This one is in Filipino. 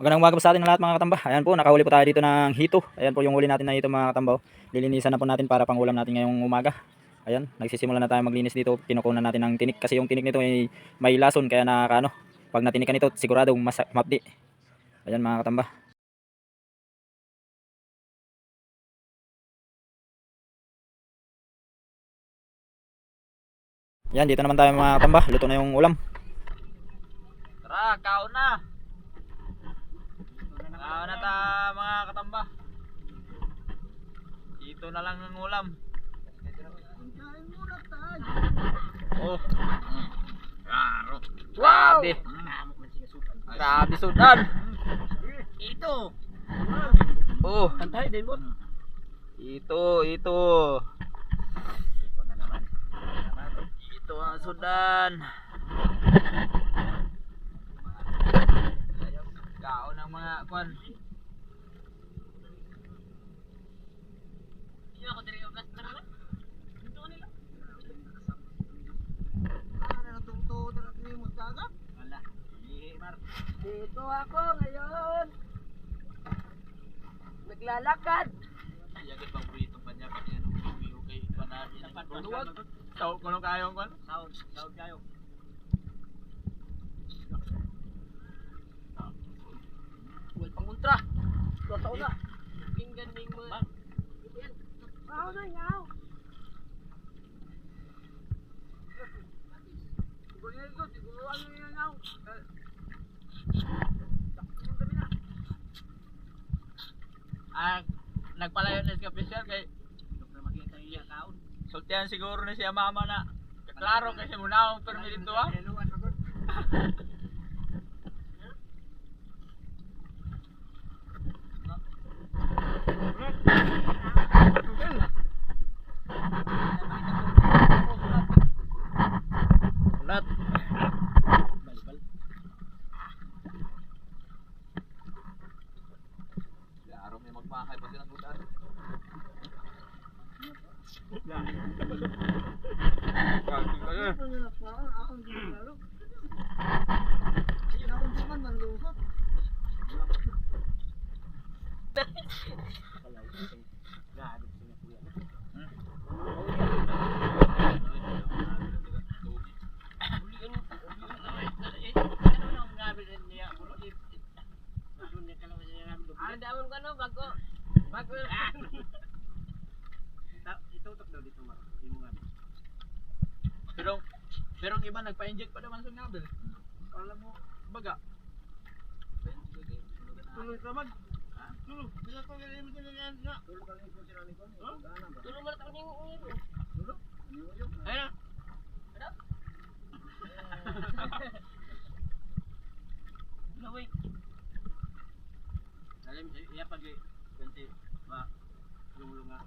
Magandang umaga po sa atin lahat mga katamba. Ayan po, nakahuli po tayo dito ng hito. Ayan po yung huli natin na hito mga katambaw. Lilinisan na po natin para pangulam natin ngayong umaga. Ayan, nagsisimula na tayo maglinis dito. Kinukunan natin ng tinik kasi yung tinik nito ay may lason kaya nakakaano. Pag natinikan nito, siguradong mapdi. Ayan mga katamba. Ayan, dito naman tayo mga katamba. Luto na yung ulam. Tara, kaon na. Kaon na ta mga katamba. Ito na lang ang ulam. Oh. Claro. Wow. Grabe sudan. Ito. Oh, Antay din mo. ito. Ito na naman. Ito ang sudan. Kaon ng mga kwan. Ako diri og gas na naman. Dito nila. Wala. Mar. Dito ako ngayon. Naglalakad. Yagit bang burrito pa niya pati ano okay panani ng panuwag. Tao kuno kayo kon? Saud kayo. Wal panguntra. Totoo na. Pinggan ning mga. Wow na yaw. Nagpalayo na si official kay sultihan siguro na siya mama na klaro kasi muna akong permit dito ha. Ulat. Klaro may magpahay pa silang ulan. Daon ko no bago. Itutok daw dito mo. Imo nga. Pero ang iba nagpa-inject pa naman sa ngabil. Alam mo, baga. Tuloy ka mag. Tuloy. Bila ko galing mo din na. Tuloy ka lang ko sila ni ko. Tuloy mo ta ning ulo. Tuloy. Ayun. Ano? Laway. Alam iya pag ganti ba yung nga